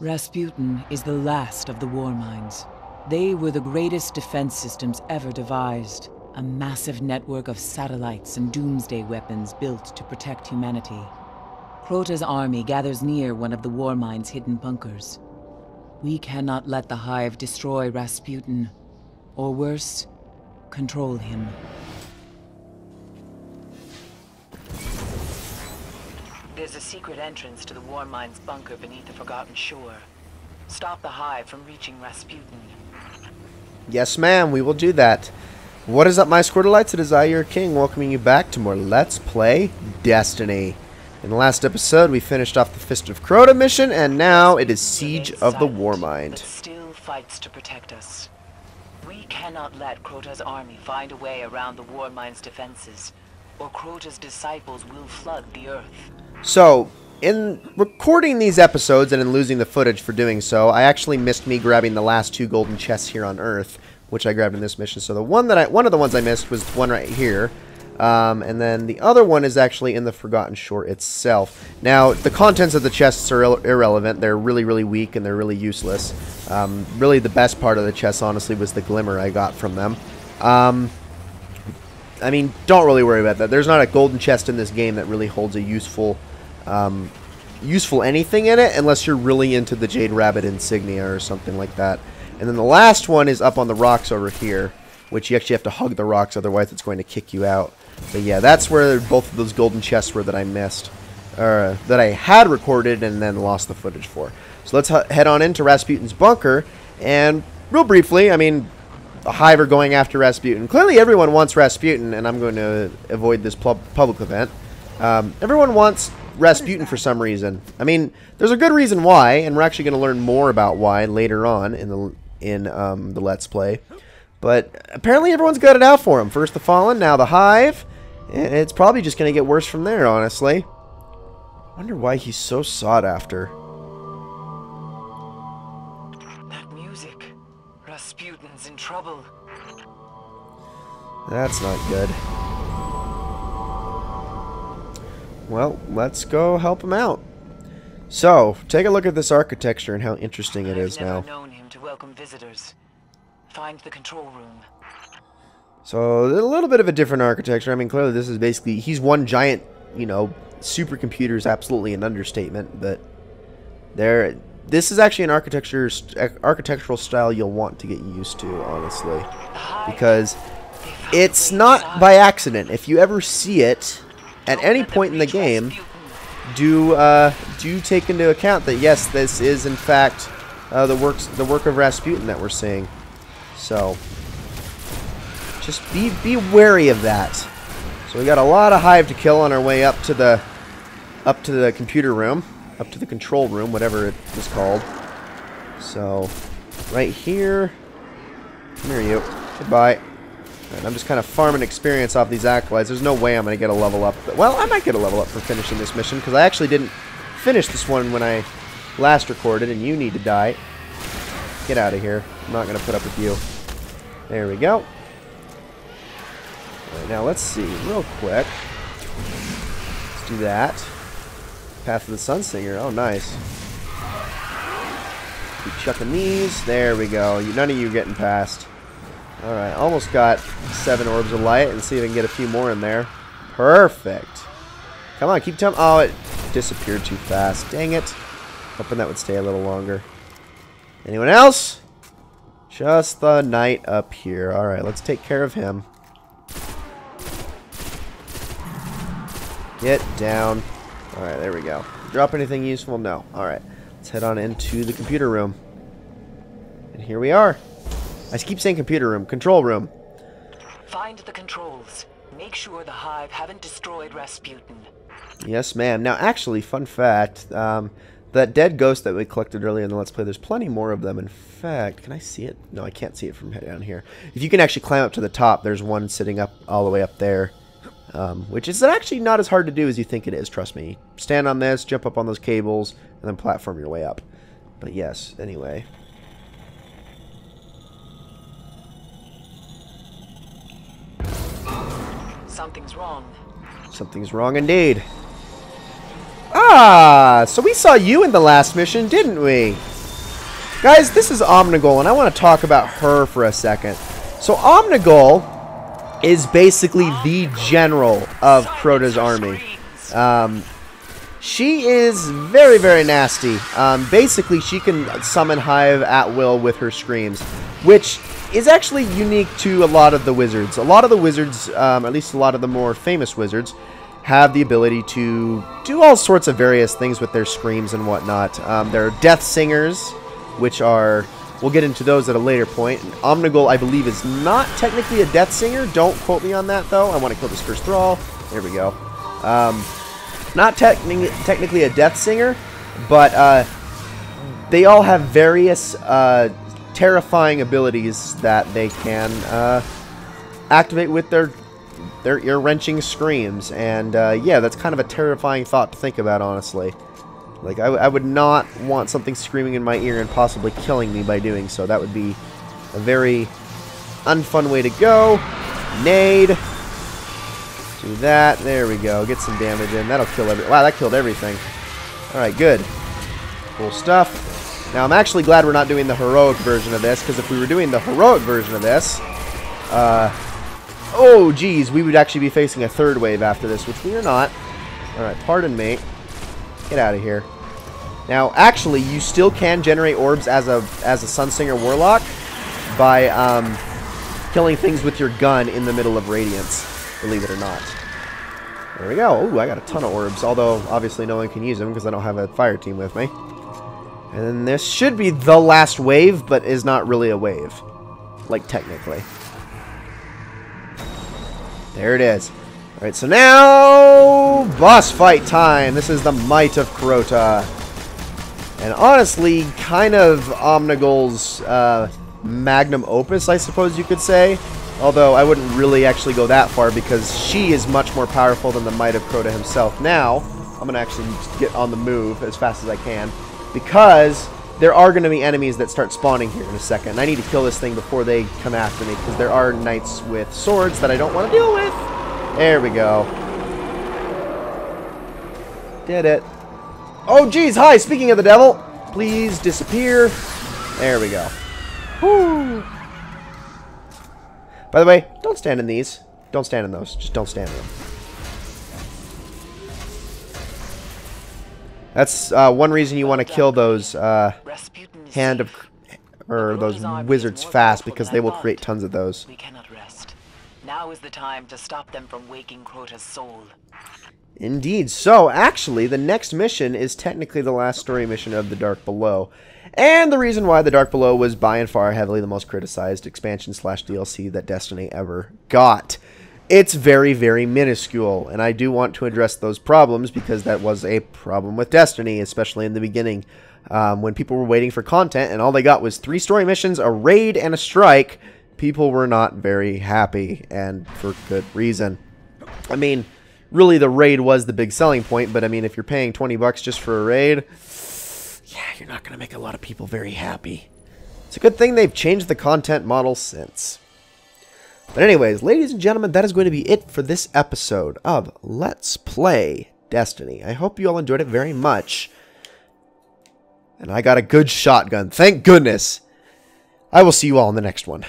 Rasputin is the last of the war mines. They were the greatest defense systems ever devised. A massive network of satellites and doomsday weapons built to protect humanity. Crota's army gathers near one of the war mine's hidden bunkers. We cannot let the Hive destroy Rasputin, or worse, control him. There's a secret entrance to the war mine's bunker beneath the Forgotten Shore. Stop the Hive from reaching Rasputin. Yes, ma'am, we will do that. What is up, my Squirtleites? It is I, your king, welcoming you back to more Let's Play Destiny. In the last episode, we finished off the Fist of Crota mission, and now it is Siege of the Warmind. But still fights to protect us. We cannot let Crota's army find a way around the war mine's defenses, or Crota's disciples will flood the Earth. So, in recording these episodes and in losing the footage for doing so, I actually missed me grabbing the last 2 golden chests here on Earth, which I grabbed in this mission. So one of the ones I missed was one right here. And then the other one is actually in the Forgotten Shore itself. Now, the contents of the chests are irrelevant. They're really, really weak and they're really useless. Really, the best part of the chests, honestly, was the glimmer I got from them. I mean, don't really worry about that. There's not a golden chest in this game that really holds a useful anything in it, unless you're really into the Jade Rabbit insignia or something like that. And then the last one is up on the rocks over here, which you actually have to hug the rocks, otherwise it's going to kick you out. But yeah, that's where both of those golden chests were that I missed, or that I had recorded and then lost the footage for. So let's head on into Rasputin's bunker, and real briefly, I mean, the Hive are going after Rasputin. Clearly everyone wants Rasputin, and I'm going to avoid this public event. Everyone wants Rasputin for some reason. I mean, there's a good reason why, and we're actually going to learn more about why later on in the Let's Play. But apparently everyone's got it out for him. First the Fallen, now the Hive. And it's probably just going to get worse from there, honestly. Wonder why he's so sought after. That music. Rasputin's in trouble. That's not good. Well, let's go help him out. So, take a look at this architecture and how interesting it is now. I've never known him to welcome visitors. Find the control room. So, a little bit of a different architecture. I mean, clearly this is basically, he's one giant, you know, supercomputer is absolutely an understatement, but this is actually an architectural style you'll want to get used to, honestly, because it's not by accident. If you ever see it at any point in the game, do take into account that yes, this is in fact the work of Rasputin that we're seeing. So just be wary of that. So we got a lot of Hive to kill on our way up to the computer room, up to the control room, whatever it was called. So right here, come here, you. Goodbye. And I'm just kind of farming experience off these acolytes. There's no way I'm going to get a level up. Well, I might get a level up for finishing this mission, because I actually didn't finish this one when I last recorded, and you need to die. Get out of here. I'm not going to put up with you. There we go. Alright, now let's see, real quick. Let's do that. Path of the Sunsinger. Oh, nice. Keep chucking these. There we go. None of you getting past. Alright, almost got 7 orbs of light, and see if I can get a few more in there. Perfect. Come on, keep telling. Oh, it disappeared too fast. Dang it. Hoping that would stay a little longer. Anyone else? Just the knight up here. Alright, let's take care of him. Get down. Alright, there we go. Drop anything useful? No. Alright, let's head on into the computer room. And here we are. I keep saying computer room. Control room. Find the controls. Make sure the Hive haven't destroyed Rasputin. Yes, ma'am. Now, actually, fun fact, that dead ghost that we collected earlier in the Let's Play, there's plenty more of them. In fact, can I see it? No, I can't see it from down here. If you can actually climb up to the top, there's one sitting up all the way up there, which is actually not as hard to do as you think it is, trust me. Stand on this, jump up on those cables, and then platform your way up. But yes, anyway. Something's wrong. Something's wrong indeed. Ah, so we saw you in the last mission, didn't we? Guys, this is Omnigul, and I want to talk about her for a second. So Omnigul is basically the general of Crota's army. She is very, very nasty. Basically, she can summon Hive at will with her screams, which is actually unique to a lot of the wizards. A lot of the wizards, at least a lot of the more famous wizards, have the ability to do all sorts of various things with their screams and whatnot. There are death singers, which are... We'll get into those at a later point. Omnigul, I believe, is not technically a death singer. Don't quote me on that, though. I want to kill this first thrall. There we go. Not technically a death singer, but they all have various terrifying abilities that they can activate with their ear-wrenching screams. And yeah, that's kind of a terrifying thought to think about, honestly. Like, I would not want something screaming in my ear and possibly killing me by doing so. That would be a very unfun way to go. Nade. Do that. There we go. Get some damage in. That'll kill everything. Wow, that killed everything. Alright, good. Cool stuff. Now, I'm actually glad we're not doing the heroic version of this, because if we were doing the heroic version of this, oh, geez, we would actually be facing a third wave after this, which we are not. Alright, pardon me. Get out of here. Now, actually, you still can generate orbs as a Sunsinger Warlock by killing things with your gun in the middle of Radiance, believe it or not. There we go. Ooh, I got a ton of orbs, although obviously no one can use them because I don't have a fire team with me. And then this should be the last wave, but is not really a wave. Like, technically. There it is. Alright, so now... boss fight time! This is the Might of Crota. And honestly, kind of Omnigul's magnum opus, I suppose you could say. Although, I wouldn't really actually go that far, because she is much more powerful than the Might of Crota himself. Now, I'm going to actually get on the move as fast as I can, because there are going to be enemies that start spawning here in a second. I need to kill this thing before they come after me, because there are knights with swords that I don't want to deal with. There we go. Did it. Oh, geez, hi, speaking of the devil, please disappear. There we go. Woo. By the way, don't stand in these. Don't stand in those. Just don't stand in them. That's one reason you want to kill those those wizards fast, because they will create tons of those. We cannot rest. Now is the time to stop them from waking Crota's soul. Indeed. So, actually, the next mission is technically the last story mission of The Dark Below. And the reason why The Dark Below was by and far heavily the most criticized expansion/DLC that Destiny ever got. It's very, very minuscule, and I do want to address those problems, because that was a problem with Destiny, especially in the beginning, when people were waiting for content and all they got was 3 story missions, a raid, and a strike. People were not very happy, and for good reason. I mean, really the raid was the big selling point, but I mean, if you're paying 20 bucks just for a raid, yeah, you're not going to make a lot of people very happy. It's a good thing they've changed the content model since. But anyways, ladies and gentlemen, that is going to be it for this episode of Let's Play Destiny. I hope you all enjoyed it very much. And I got a good shotgun, thank goodness. I will see you all in the next one.